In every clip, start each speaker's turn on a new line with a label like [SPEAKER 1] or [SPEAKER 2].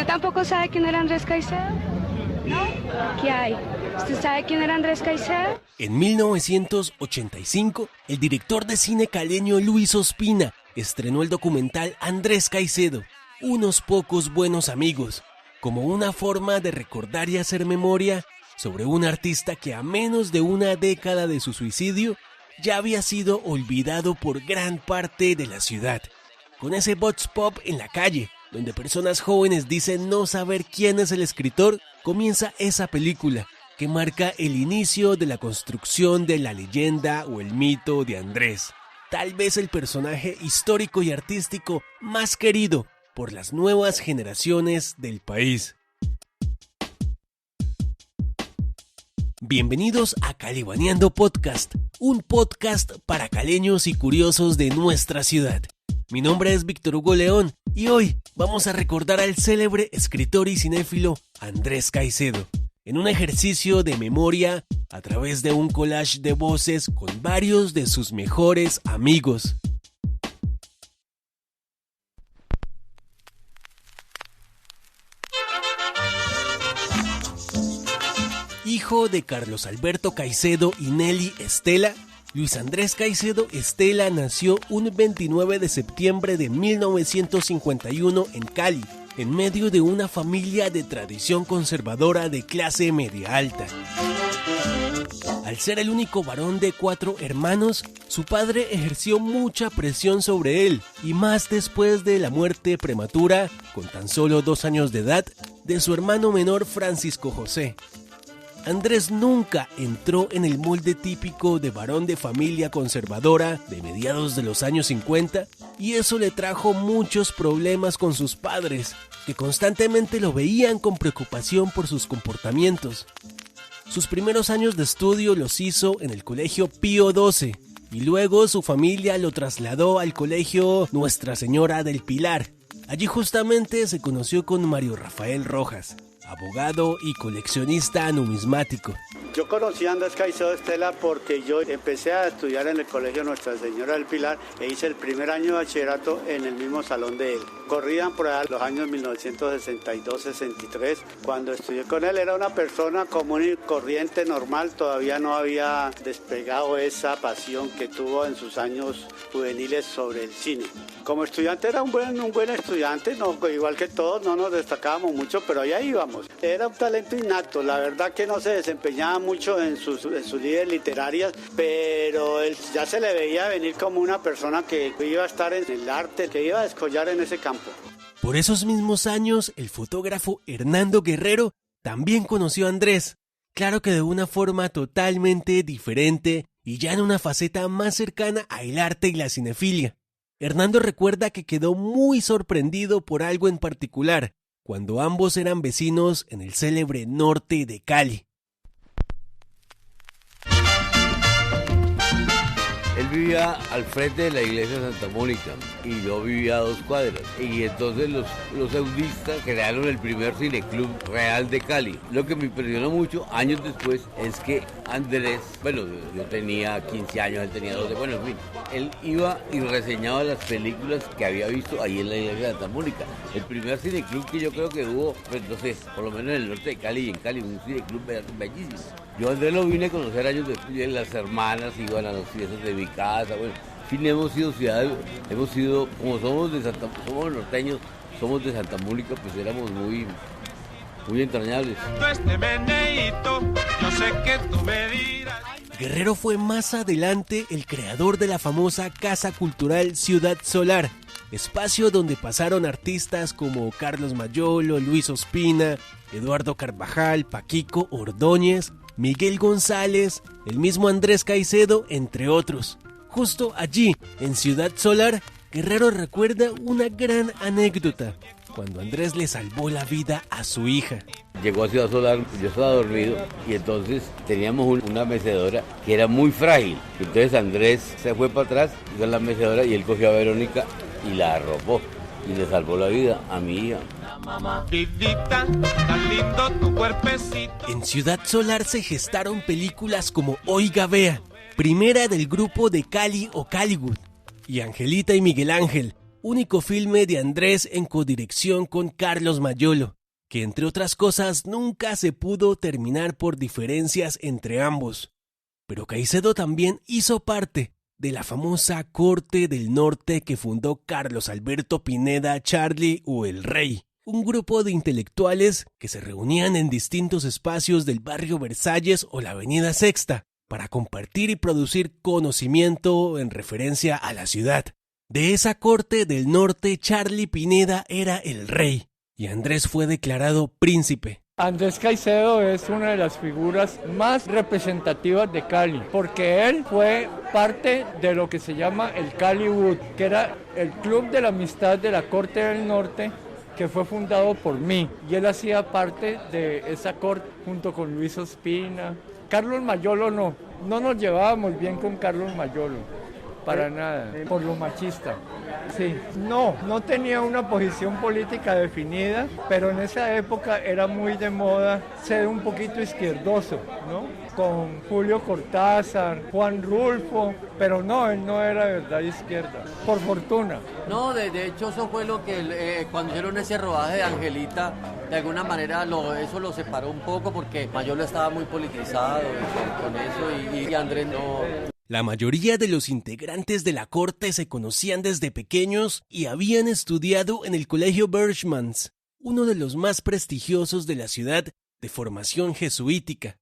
[SPEAKER 1] ¿Usted tampoco sabe quién era Andrés Caicedo? ¿No? ¿Qué hay? ¿Usted sabe quién era Andrés Caicedo?
[SPEAKER 2] En 1985, el director de cine caleño Luis Ospina estrenó el documental Andrés Caicedo, Unos pocos buenos amigos, como una forma de recordar y hacer memoria sobre un artista que a menos de una década de su suicidio ya había sido olvidado por gran parte de la ciudad. Con ese vox pop en la calle, donde personas jóvenes dicen no saber quién es el escritor, comienza esa película que marca el inicio de la construcción de la leyenda o el mito de Andrés, tal vez el personaje histórico y artístico más querido por las nuevas generaciones del país. Bienvenidos a Calibaneando Podcast, un podcast para caleños y curiosos de nuestra ciudad. Mi nombre es Víctor Hugo León y hoy vamos a recordar al célebre escritor y cinéfilo Andrés Caicedo, en un ejercicio de memoria a través de un collage de voces con varios de sus mejores amigos. Hijo de Carlos Alberto Caicedo y Nelly Estela, Luis Andrés Caicedo Estela nació un 29 de septiembre de 1951 en Cali, en medio de una familia de tradición conservadora de clase media alta. Al ser el único varón de 4 hermanos, su padre ejerció mucha presión sobre él, y más después de la muerte prematura, con tan solo 2 años de edad, de su hermano menor Francisco José. Andrés nunca entró en el molde típico de varón de familia conservadora de mediados de los años 50, y eso le trajo muchos problemas con sus padres, que constantemente lo veían con preocupación por sus comportamientos. Sus primeros años de estudio los hizo en el Colegio Pío XII, y luego su familia lo trasladó al Colegio Nuestra Señora del Pilar. Allí justamente se conoció con Mario Rafael Rojas, abogado y coleccionista numismático.
[SPEAKER 3] Yo conocí a Andrés Caicedo Estela porque yo empecé a estudiar en el Colegio Nuestra Señora del Pilar e hice el primer año de bachillerato en el mismo salón de él. Corrían por allá los años 1962-63. Cuando estudié con él era una persona común y corriente, normal, todavía no había despegado esa pasión que tuvo en sus años juveniles sobre el cine. Como estudiante era un buen estudiante, no, igual que todos, no nos destacábamos mucho, pero allá íbamos. Era un talento innato, la verdad que no se desempeñaba mucho en sus líderes literarias, pero él ya se le veía venir como una persona que iba a estar en el arte, que iba a descollar en ese campo.
[SPEAKER 2] Por esos mismos años, el fotógrafo Hernando Guerrero también conoció a Andrés, claro que de una forma totalmente diferente y ya en una faceta más cercana al arte y la cinefilia. Hernando recuerda que quedó muy sorprendido por algo en particular, cuando ambos eran vecinos en el célebre norte de Cali.
[SPEAKER 4] Él vivía al frente de la iglesia de Santa Mónica y yo vivía a 2 cuadras. Y entonces los eudistas crearon el primer cineclub real de Cali. Lo que me impresionó mucho años después es que Andrés, bueno, yo tenía 15 años, él tenía 12, bueno, en fin. Él iba y reseñaba las películas que había visto ahí en la iglesia de Santa Mónica. El primer cineclub que yo creo que hubo, pues no sé, por lo menos en el norte de Cali y en Cali, un cineclub bellísimo. Yo a Andrés lo vine a conocer años después, las hermanas iban a las fiestas de mi casa, bueno, en fin, hemos sido como somos norteños, somos de Santa Mónica, pues éramos muy entrañables.
[SPEAKER 2] Guerrero fue más adelante el creador de la famosa Casa Cultural Ciudad Solar, espacio donde pasaron artistas como Carlos Mayolo, Luis Ospina, Eduardo Carvajal, Paquico Ordóñez, Miguel González, el mismo Andrés Caicedo, entre otros. Justo allí, en Ciudad Solar, Guerrero recuerda una gran anécdota, cuando Andrés le salvó la vida a su hija.
[SPEAKER 4] Llegó a Ciudad Solar, yo estaba dormido y entonces teníamos una mecedora que era muy frágil. Entonces Andrés se fue para atrás, hizo la mecedora y él cogió a Verónica y la arropó y le salvó la vida a mi hija.
[SPEAKER 5] Vidita, tan lindo tu cuerpecito.
[SPEAKER 2] En Ciudad Solar se gestaron películas como Oiga Vea, primera del grupo de Cali o Caliwood, y Angelita y Miguel Ángel, único filme de Andrés en codirección con Carlos Mayolo, que entre otras cosas nunca se pudo terminar por diferencias entre ambos. Pero Caicedo también hizo parte de la famosa Corte del Norte que fundó Carlos Alberto Pineda Charly o El Rey, un grupo de intelectuales que se reunían en distintos espacios del barrio Versalles o la Avenida Sexta para compartir y producir conocimiento en referencia a la ciudad. De esa Corte del Norte, Charly Pineda era el rey y Andrés fue declarado príncipe.
[SPEAKER 6] Andrés Caicedo es una de las figuras más representativas de Cali, porque él fue parte de lo que se llama el Caliwood, que era el club de la amistad de la Corte del Norte, que fue fundado por mí, y él hacía parte de esa corte junto con Luis Ospina. Carlos Mayolo no nos llevábamos bien con Carlos Mayolo, para nada, por lo machista. Sí, no tenía una posición política definida, pero en esa época era muy de moda ser un poquito izquierdoso, ¿no? Con Julio Cortázar, Juan Rulfo, pero no, él no era de verdad izquierda, por fortuna.
[SPEAKER 7] No, de hecho eso fue lo que cuando hicieron ese rodaje de Angelita, de alguna manera eso lo separó un poco porque Mayolo estaba muy politizado con eso y Andrés no.
[SPEAKER 2] La mayoría de los integrantes de la corte se conocían desde pequeños y habían estudiado en el Colegio Berchmans, uno de los más prestigiosos de la ciudad, de formación jesuítica.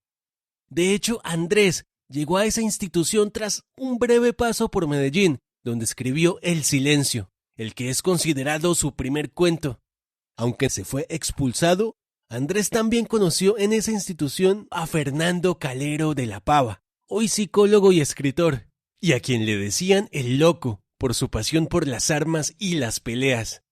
[SPEAKER 2] De hecho, Andrés llegó a esa institución tras un breve paso por Medellín, donde escribió El Silencio, el que es considerado su primer cuento. Aunque se fue expulsado, Andrés también conoció en esa institución a Fernando Calero de la Pava, hoy psicólogo y escritor, y a quien le decían el loco por su pasión por las armas y las peleas.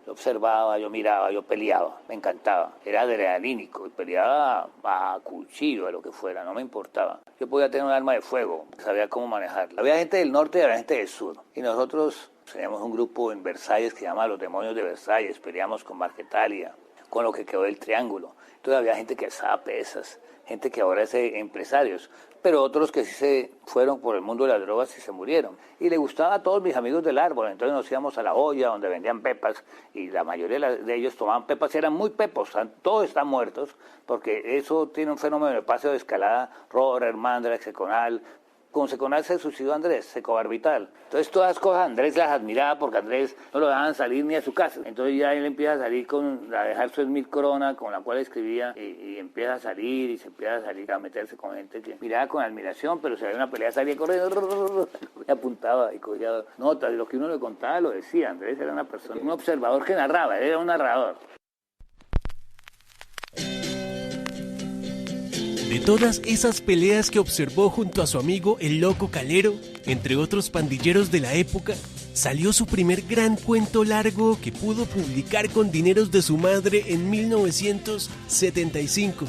[SPEAKER 8] Yo observaba, yo miraba, yo peleaba, me encantaba, era adrenalínico y peleaba a cuchillo, a lo que fuera, no me importaba. Yo podía tener un arma de fuego, sabía cómo manejarla. Había gente del norte y había gente del sur, y nosotros teníamos un grupo en Versalles que se llama Los Demonios de Versalles, peleamos con Marquetalia, con lo que quedó del Triángulo. Entonces había gente que alzaba pesas, gente que ahora es empresarios, pero otros que sí se fueron por el mundo de las drogas y se murieron. Y le gustaba a todos mis amigos del árbol, entonces nos íbamos a la olla donde vendían pepas y la mayoría de ellos tomaban pepas, eran muy pepos, todos están muertos, porque eso tiene un fenómeno de paseo de escalada, Robert, Hermandra, Seconal. Con Seconal se suicidó Andrés, Secobarbital. Entonces todas las cosas Andrés las admiraba porque Andrés no lo dejaban salir ni a su casa. Entonces ya él empieza a salir a dejar su Smith Corona con la cual escribía y empieza a salir y se empieza a salir a meterse con gente que miraba con admiración, pero si había una pelea salía corriendo, apuntaba y cogía notas. Y lo que uno le contaba lo decía. Andrés era una persona, un observador que narraba, él era un narrador.
[SPEAKER 2] De todas esas peleas que observó junto a su amigo el Loco Calero, entre otros pandilleros de la época, salió su primer gran cuento largo que pudo publicar con dineros de su madre en 1975.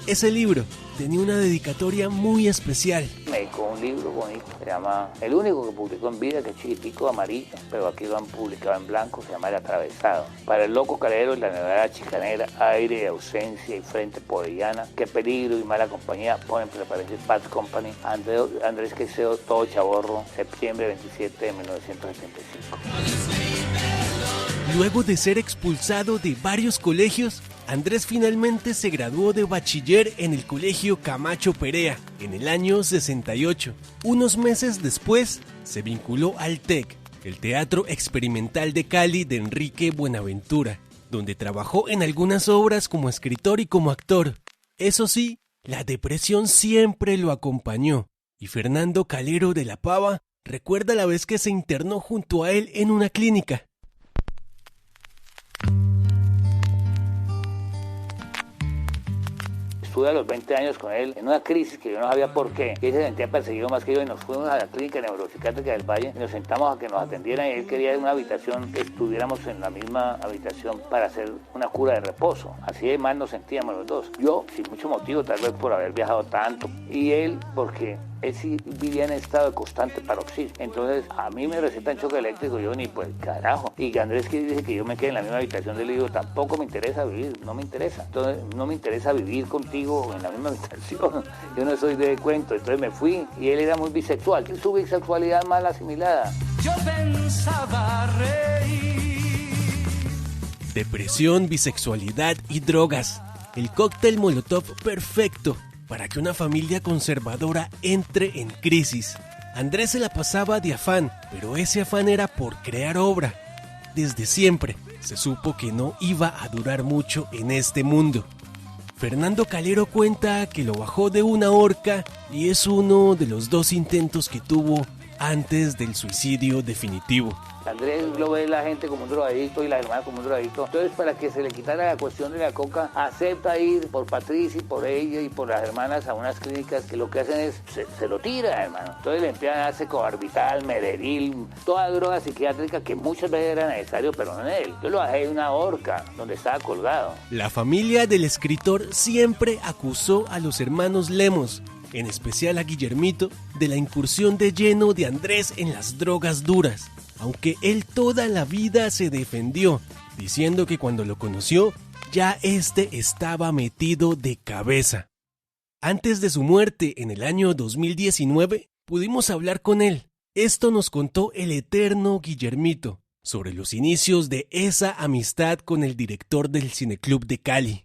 [SPEAKER 2] Ese libro tenía una dedicatoria muy especial.
[SPEAKER 8] Me dedicó un libro bonito, se llama, el único que publicó en vida, que es chiquitico, amarillo, pero aquí lo han publicado en blanco, se llama El Atravesado. Para el Loco Calero, la nevada chicanera, aire, ausencia y frente podellana, qué peligro y mala compañía, ponen prepararse Bad Company, Andrés Caicedo, todo chaborro, septiembre 27 de 1975.
[SPEAKER 2] Luego de ser expulsado de varios colegios, Andrés finalmente se graduó de bachiller en el Colegio Camacho Perea en el año 68. Unos meses después, se vinculó al TEC, el Teatro Experimental de Cali de Enrique Buenaventura, donde trabajó en algunas obras como escritor y como actor. Eso sí, la depresión siempre lo acompañó, y Fernando Calero de la Pava recuerda la vez que se internó junto a él en una clínica.
[SPEAKER 8] Estuve a los 20 años con él en una crisis que yo no sabía por qué. Él se sentía perseguido más que yo y nos fuimos a la clínica neuropsiquiátrica del Valle y nos sentamos a que nos atendieran y él quería una habitación, que estuviéramos en la misma habitación para hacer una cura de reposo. Así de mal nos sentíamos los dos. Yo, sin mucho motivo, tal vez por haber viajado tanto, y él porque él sí vivía en estado de constante paroxismo. Entonces a mí me recetan choque eléctrico, yo ni pues carajo. Y Andrés que dice que yo me quede en la misma habitación, le digo, tampoco me interesa vivir, no me interesa. Entonces no me interesa vivir contigo en la misma habitación, yo no soy de cuento. Entonces me fui y él era muy bisexual, su bisexualidad mal asimilada.
[SPEAKER 9] Yo pensaba reír
[SPEAKER 2] Depresión, bisexualidad y drogas. El cóctel Molotov perfecto para que una familia conservadora entre en crisis. Andrés se la pasaba de afán, pero ese afán era por crear obra. Desde siempre se supo que no iba a durar mucho en este mundo. Fernando Calero cuenta que lo bajó de una horca y es uno de los 2 intentos que tuvo antes del suicidio definitivo.
[SPEAKER 8] Andrés lo ve la gente como un drogadicto y la hermana como un drogadicto. Entonces, para que se le quitara la cuestión de la coca, acepta ir por Patricia y por ella y por las hermanas a unas clínicas que lo que hacen es, se lo tira, hermano. Entonces le empiezan a darse cobarbital, Mederil, toda droga psiquiátrica que muchas veces era necesario, pero no en él. Yo lo bajé de una horca donde estaba colgado.
[SPEAKER 2] La familia del escritor siempre acusó a los hermanos Lemos, en especial a Guillermito, de la incursión de lleno de Andrés en las drogas duras. Aunque él toda la vida se defendió, diciendo que cuando lo conoció, ya estaba metido de cabeza. Antes de su muerte, en el año 2019, pudimos hablar con él. Esto nos contó el eterno Guillermito, sobre los inicios de esa amistad con el director del Cineclub de Cali.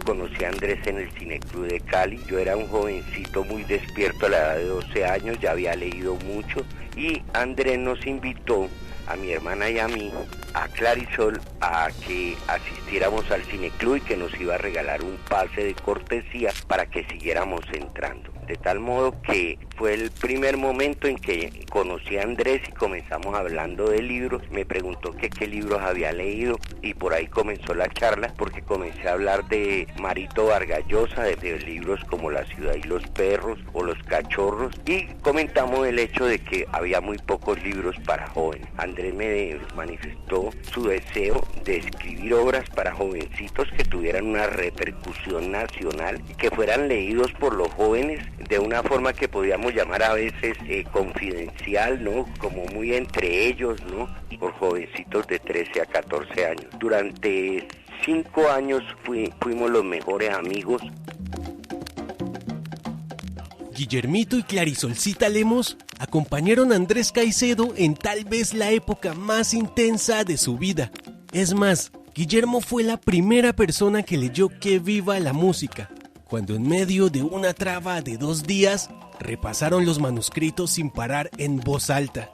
[SPEAKER 9] Conocí a Andrés en el Cineclub de Cali. Yo era un jovencito muy despierto a la edad de 12 años, ya había leído mucho y Andrés nos invitó a mi hermana y a mí, a Clarisol, a que asistiéramos al Cineclub y que nos iba a regalar un pase de cortesía para que siguiéramos entrando. De tal modo que fue el primer momento en que conocí a Andrés y comenzamos hablando de libros. Me preguntó que qué libros había leído y por ahí comenzó la charla, porque comencé a hablar de Marito Vargas Llosa, de libros como La ciudad y los perros o Los cachorros, y comentamos el hecho de que había muy pocos libros para jóvenes. Andrés me manifestó su deseo de escribir obras para jovencitos que tuvieran una repercusión nacional y que fueran leídos por los jóvenes de una forma que podíamos llamar a veces confidencial, ¿no? Como muy entre ellos, ¿no? Por jovencitos de 13 a 14 años. Durante 5 años fuimos los mejores amigos.
[SPEAKER 2] Guillermito y Clarisolcita Lemos acompañaron a Andrés Caicedo en tal vez la época más intensa de su vida. Es más, Guillermo fue la primera persona que leyó Que viva la música, cuando en medio de una traba de 2 días repasaron los manuscritos sin parar en voz alta.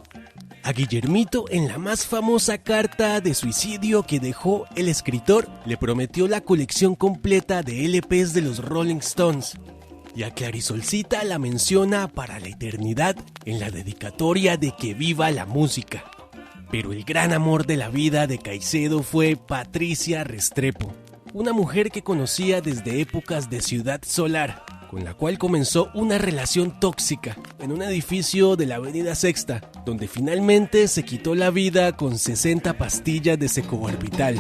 [SPEAKER 2] A Guillermito, en la más famosa carta de suicidio que dejó el escritor, le prometió la colección completa de LPs de los Rolling Stones. Y a Clarisolcita la menciona para la eternidad en la dedicatoria de Que viva la música. Pero el gran amor de la vida de Caicedo fue Patricia Restrepo, una mujer que conocía desde épocas de Ciudad Solar, con la cual comenzó una relación tóxica en un edificio de la Avenida Sexta, donde finalmente se quitó la vida con 60 pastillas de secobarbital.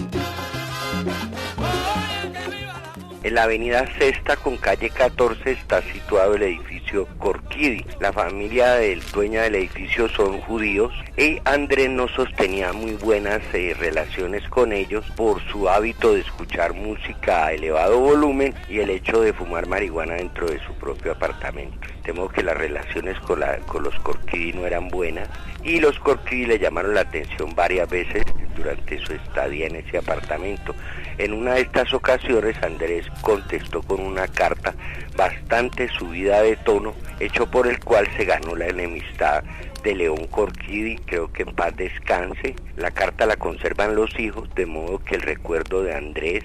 [SPEAKER 9] En la avenida Sexta con calle 14 está situado el edificio Corquidi. La familia del dueño del edificio son judíos y Andrés no sostenía muy buenas relaciones con ellos por su hábito de escuchar música a elevado volumen y el hecho de fumar marihuana dentro de su propio apartamento. Temo que las relaciones con los Corquidi no eran buenas y los Corquidi le llamaron la atención varias veces durante su estadía en ese apartamento. En una de estas ocasiones Andrés contestó con una carta bastante subida de tono, hecho por el cual se ganó la enemistad de León Corquidi, creo que en paz descanse. La carta la conservan los hijos, de modo que el recuerdo de Andrés,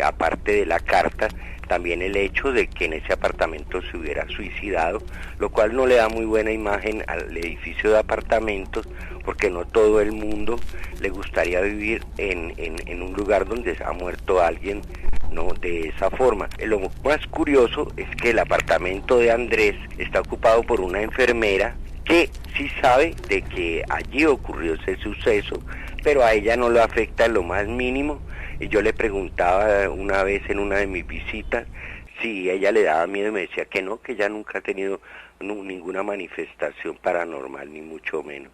[SPEAKER 9] aparte de la carta, también el hecho de que en ese apartamento se hubiera suicidado, lo cual no le da muy buena imagen al edificio de apartamentos, porque no todo el mundo le gustaría vivir en un lugar donde ha muerto alguien, no de esa forma. Lo más curioso es que el apartamento de Andrés está ocupado por una enfermera que sí sabe de que allí ocurrió ese suceso, pero a ella no lo afecta en lo más mínimo. Y yo le preguntaba una vez en una de mis visitas si ella le daba miedo y me decía que no, que ella nunca ha tenido ninguna manifestación paranormal, ni mucho menos.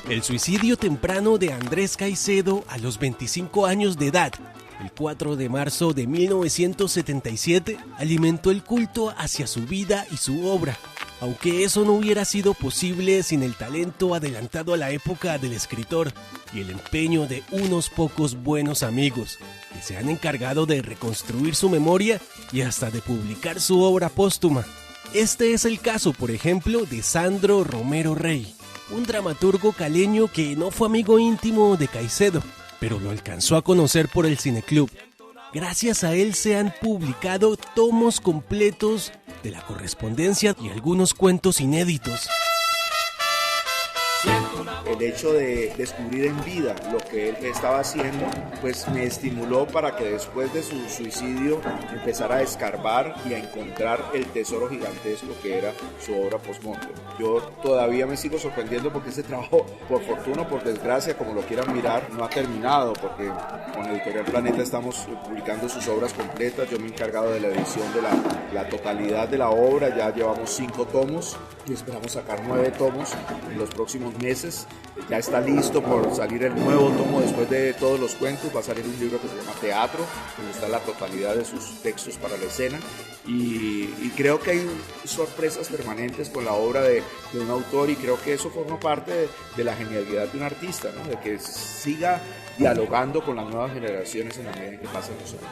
[SPEAKER 2] El suicidio temprano de Andrés Caicedo a los 25 años de edad el 4 de marzo de 1977, alimentó el culto hacia su vida y su obra, aunque eso no hubiera sido posible sin el talento adelantado a la época del escritor y el empeño de unos pocos buenos amigos, que se han encargado de reconstruir su memoria y hasta de publicar su obra póstuma. Este es el caso, por ejemplo, de Sandro Romero Rey, un dramaturgo caleño que no fue amigo íntimo de Caicedo, pero lo alcanzó a conocer por el Cineclub. Gracias a él se han publicado tomos completos de la correspondencia y algunos cuentos inéditos.
[SPEAKER 10] El hecho de descubrir en vida lo que él estaba haciendo, pues me estimuló para que después de su suicidio empezara a escarbar y a encontrar el tesoro gigantesco que era su obra postmortem. Yo todavía me sigo sorprendiendo porque ese trabajo, por fortuna o por desgracia, como lo quieran mirar, no ha terminado, porque con Editorial Planeta estamos publicando sus obras completas. Yo me he encargado de la edición de la totalidad de la obra, ya llevamos 5 tomos y esperamos sacar 9 tomos en los próximos meses. Ya está listo por salir el nuevo tomo después de todos los cuentos. Va a salir un libro que se llama Teatro, donde está la totalidad de sus textos para la escena. Y creo que hay sorpresas permanentes con la obra de un autor, y creo que eso forma parte de la genialidad de un artista, ¿no? De que siga dialogando con las nuevas generaciones en la medida en que pasan los años.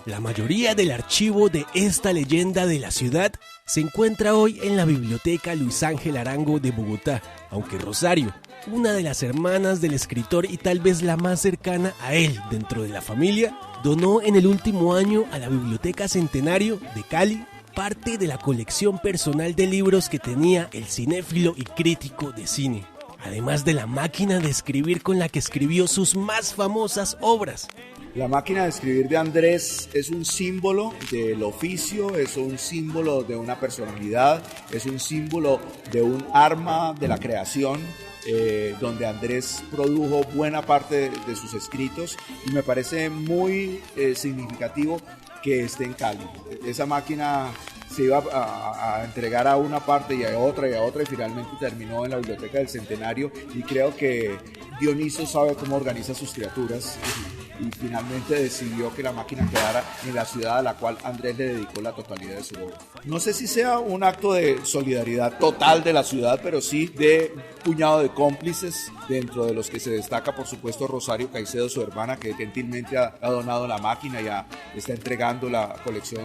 [SPEAKER 2] La mayoría del archivo de esta leyenda de la ciudad se encuentra hoy en la Biblioteca Luis Ángel Arango de Bogotá, aunque Rosario, una de las hermanas del escritor y tal vez la más cercana a él dentro de la familia, donó en el último año a la Biblioteca Centenario de Cali parte de la colección personal de libros que tenía el cinéfilo y crítico de cine, además de la máquina de escribir con la que escribió sus más famosas obras.
[SPEAKER 10] La máquina de escribir de Andrés es un símbolo del oficio, es un símbolo de una personalidad, es un símbolo de un arma de la creación, donde Andrés produjo buena parte de sus escritos, y me parece muy significativo que esté en Cali. Esa máquina se iba a entregar a una parte y a otra, y finalmente terminó en la Biblioteca del Centenario, y creo que Dioniso sabe cómo organiza sus criaturas, y finalmente decidió que la máquina quedara en la ciudad a la cual Andrés le dedicó la totalidad de su obra. No sé si sea un acto de solidaridad total de la ciudad, pero sí de un puñado de cómplices, dentro de los que se destaca, por supuesto, Rosario Caicedo, su hermana, que gentilmente ha donado la máquina y ya está entregando la colección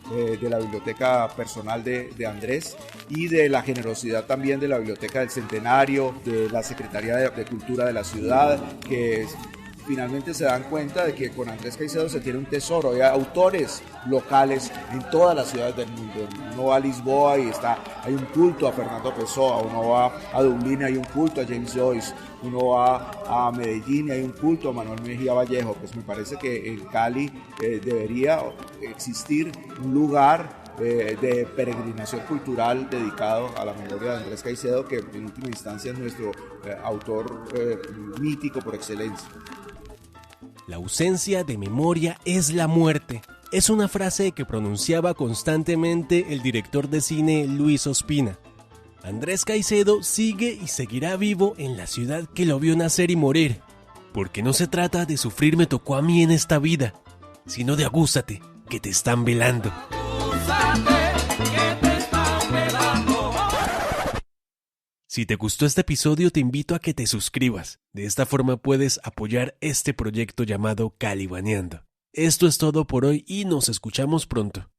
[SPEAKER 10] de la biblioteca personal de Andrés, y de la generosidad también de la Biblioteca del Centenario, de la Secretaría de Cultura de la ciudad, que finalmente se dan cuenta de que con Andrés Caicedo se tiene un tesoro. Hay autores locales en todas las ciudades del mundo. Uno va a Lisboa y hay un culto a Fernando Pessoa, uno va a Dublín y hay un culto a James Joyce, uno va a Medellín y hay un culto a Manuel Mejía Vallejo. Pues me parece que en Cali debería existir un lugar de peregrinación cultural dedicado a la memoria de Andrés Caicedo, que en última instancia es nuestro autor mítico por excelencia.
[SPEAKER 2] La ausencia de memoria es la muerte. Es una frase que pronunciaba constantemente el director de cine Luis Ospina. Andrés Caicedo sigue y seguirá vivo en la ciudad que lo vio nacer y morir, porque no se trata de sufrir me tocó a mí en esta vida, sino de agúzate, que te están velando. Si te gustó este episodio, te invito a que te suscribas. De esta forma puedes apoyar este proyecto llamado Calibaneando. Esto es todo por hoy y nos escuchamos pronto.